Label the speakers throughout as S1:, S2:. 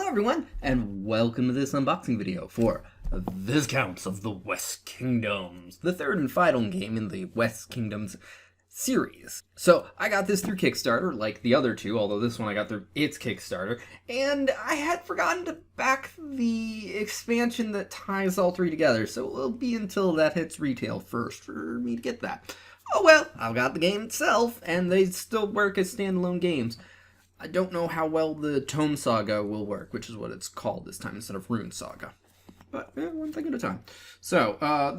S1: everyone, and welcome to this unboxing video for Viscounts of the West Kingdoms, the third and final game in the West Kingdoms series. So, I got this through Kickstarter, like the other two, although this one I got through its Kickstarter, and I had forgotten to back the expansion that ties all three together, so it'll be until that hits retail first for me to get that. Oh well, I've got the game itself, and they still work as standalone games. I don't know how well the Tome Saga will work, which is what it's called this time instead of Rune Saga. But one thing at a time. So,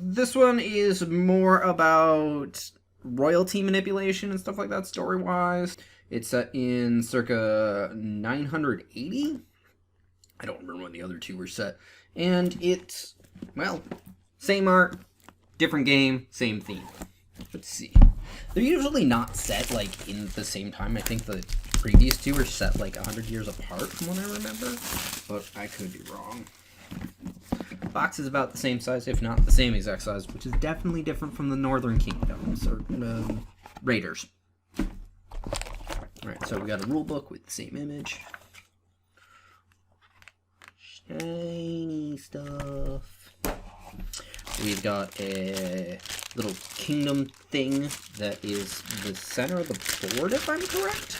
S1: this one is more about royalty manipulation and stuff like that, story-wise. It's set in circa 980. I don't remember when the other two were set. And it's, well, same art, different game, same theme. Let's see. They're usually not set, like, in the same time. I think the previous two were set, like, 100 years apart from what I remember. But I could be wrong. The box is about the same size, if not the same exact size, which is definitely different from the Northern Kingdoms, or Raiders. Alright, so we got a rule book with the same image. Shiny stuff. We've got a little kingdom thing that is the center of the board, if I'm correct.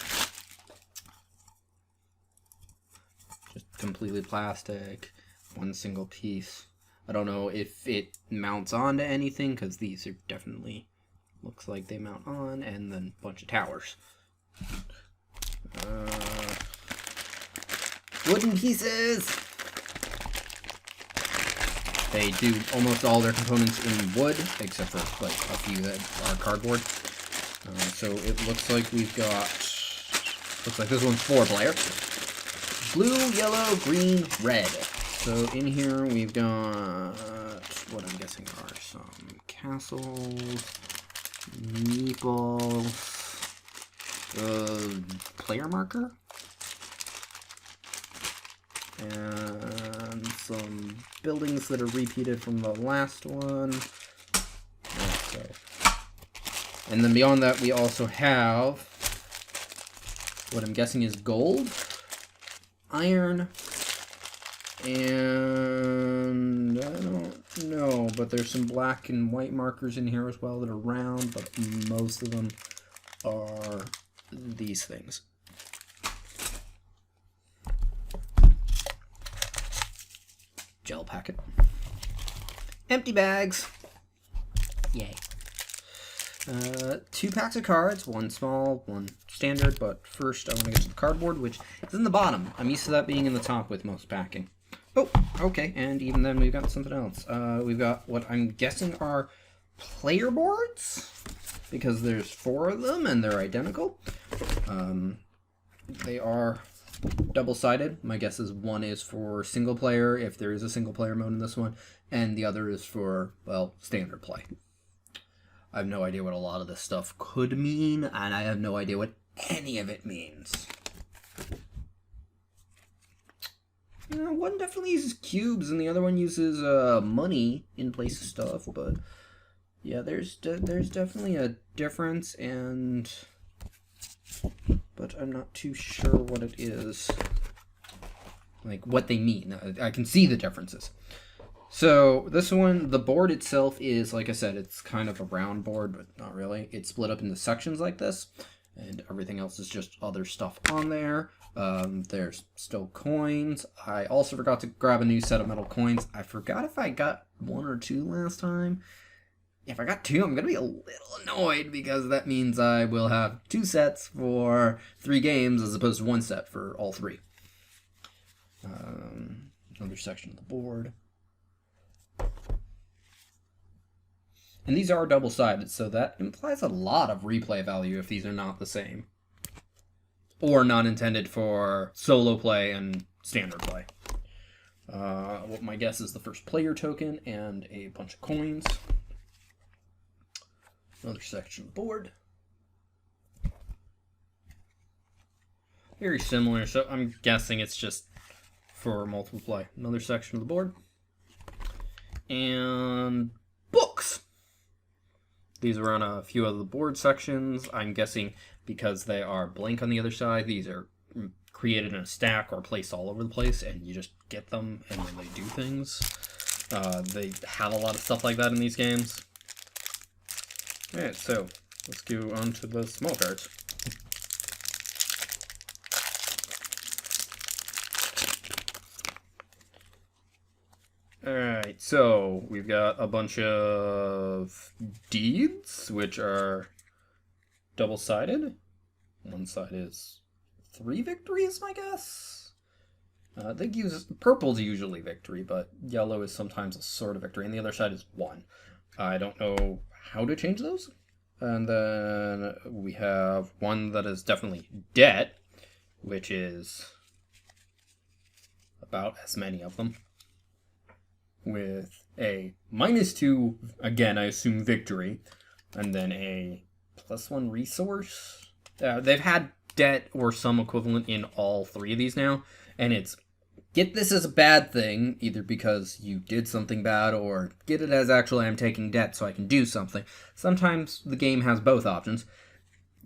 S1: Just completely plastic, one single piece. I don't know if it mounts onto anything, because these are definitely, looks like they mount on, and then a bunch of towers. Wooden pieces! They do almost all their components in wood, except for like a few that are cardboard. So it looks like we've got, looks like this one's 4-player. Blue, yellow, green, red. So in here we've got what I'm guessing are some castles, meeples, player marker, and some buildings that are repeated from the last one. Okay. And then beyond that, we also have what I'm guessing is gold, iron, and I don't know, but there's some black and white markers in here as well that are round, but most of them are these things. Gel packet. Empty bags. Yay. 2 packs of cards, one small, one standard, but first I want to get to the cardboard, which is in the bottom. I'm used to that being in the top with most packing. Oh, okay, and even then we've got something else. We've got what I'm guessing are player boards, because there's 4 of them and they're identical. They are double-sided. My guess is one is for single player, if there is a single player mode in this one, and the other is for, well, standard play. I have no idea what a lot of this stuff could mean, and I have no idea what any of it means. You know, one definitely uses cubes, and the other one uses money in place of stuff, but yeah, there's definitely a difference, but I'm not too sure what it is, like what they mean. I can see the differences. So this one, the board itself is, like I said, it's kind of a round board, but not really. It's split up into sections like this, and everything else is just other stuff on there. There's still coins. I also forgot to grab a new set of metal coins. I forgot if I got 1 or 2 last time. If I got 2, I'm going to be a little annoyed, because that means I will have 2 sets for 3 games as opposed to 1 set for all 3. Another section of the board. And these are double-sided, so that implies a lot of replay value if these are not the same. Or not intended for solo play and standard play. What my guess is the first player token and a bunch of coins. Another section of the board. Very similar, so I'm guessing it's just for multiple play. Another section of the board. And books! These are on a few of the board sections. I'm guessing because they are blank on the other side, these are created in a stack or placed all over the place, and you just get them and then they do things. They have a lot of stuff like that in these games. Alright, so let's go on to the small cards. Alright, so we've got a bunch of deeds, which are double-sided. One side is 3 victories, I guess? They use purple's usually victory, but yellow is sometimes a sort of victory, and the other side is 1. I don't know how to change those. And then we have one that is definitely debt, which is about as many of them, with a -2, again, I assume victory, and then a +1 resource. They've had debt or some equivalent in all 3 of these now, and it's get this as a bad thing, either because you did something bad, or get it as actually I'm taking debt so I can do something. Sometimes the game has both options.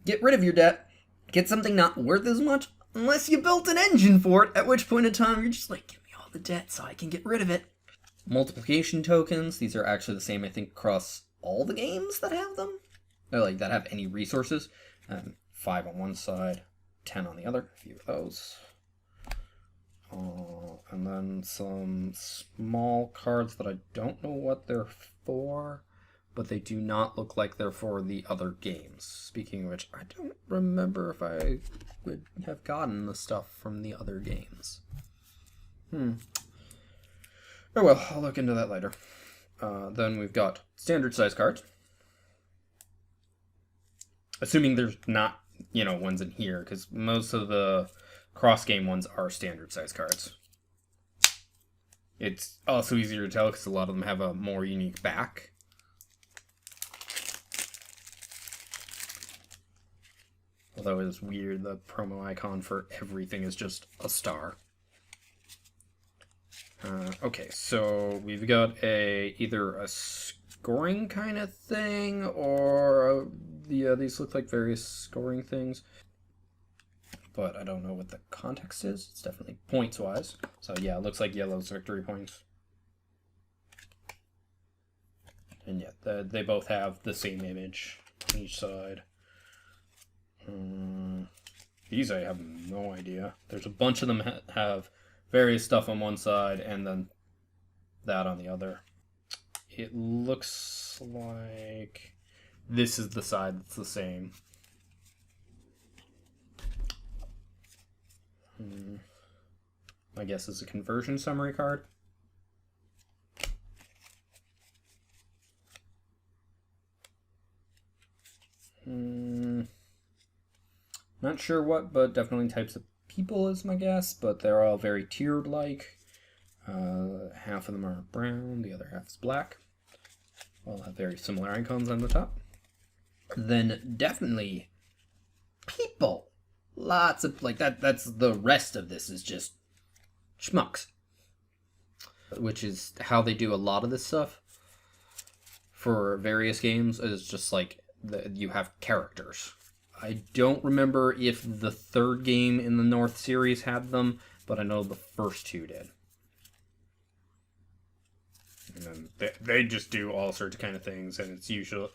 S1: Get rid of your debt, get something not worth as much, unless you built an engine for it, at which point in time you're just like, give me all the debt so I can get rid of it. Multiplication tokens, these are actually the same, I think, across all the games that have them. Or, like, that have any resources. 5 on one side, 10 on the other, a few of those. And then some small cards that I don't know what they're for, but they do not look like they're for the other games. Speaking of which, I don't remember if I would have gotten the stuff from the other games. Oh well, I'll look into that later. Then we've got standard size cards. Assuming there's not, ones in here, because most of the cross-game ones are standard size cards. It's also easier to tell because a lot of them have a more unique back. Although it's weird, the promo icon for everything is just a star. Okay, so we've got either a scoring kind of thing, or these look like various scoring things, but I don't know what the context is. It's definitely points-wise. So yeah, it looks like yellow's victory points. And yeah, they both have the same image on each side. These I have no idea. There's a bunch of them have various stuff on one side and then that on the other. It looks like this is the side that's the same. My guess is a conversion summary card. Not sure what, but definitely types of people is my guess, but they're all very tiered-like. Half of them are brown, the other half is black. All have very similar icons on the top. Then definitely people. Lots of, that's the rest of this is just schmucks. Which is how they do a lot of this stuff for various games, is just like you have characters. I don't remember if the third game in the North series had them, but I know the first 2 did. And then they just do all sorts of kind of things, and it's usually...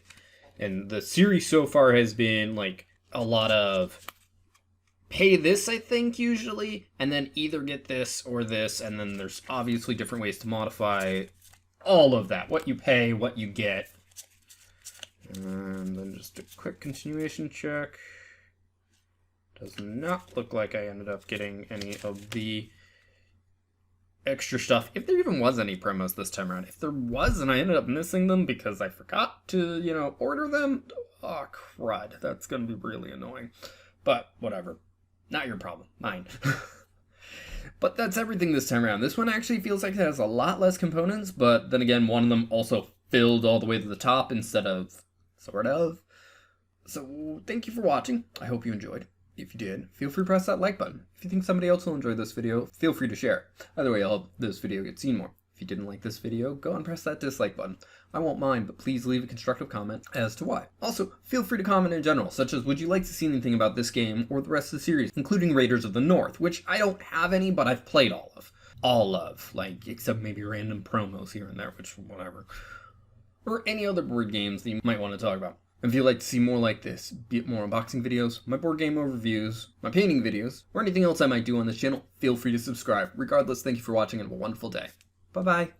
S1: And the series so far has been, like, a lot of... Pay this, I think, usually, and then either get this or this, and then there's obviously different ways to modify all of that. What you pay, what you get. And then just a quick continuation check. Does not look like I ended up getting any of the extra stuff. If there even was any promos this time around. If there was and I ended up missing them because I forgot to, order them. Oh, crud. That's going to be really annoying. But whatever. Not your problem. Mine. But that's everything this time around. This one actually feels like it has a lot less components, but then again, one of them also filled all the way to the top instead of sort of. So thank you for watching. I hope you enjoyed. If you did, feel free to press that like button. If you think somebody else will enjoy this video, feel free to share it. Either way, I'll help this video get seen more. If you didn't like this video, go and press that dislike button. I won't mind, but please leave a constructive comment as to why. Also, feel free to comment in general, such as would you like to see anything about this game or the rest of the series, including Raiders of the North, which I don't have any, but I've played all of, like, except maybe random promos here and there, which, whatever. Or any other board games that you might want to talk about. If you'd like to see more like this, be it more unboxing videos, my board game overviews, my painting videos, or anything else I might do on this channel, feel free to subscribe. Regardless, thank you for watching and have a wonderful day. Bye-bye.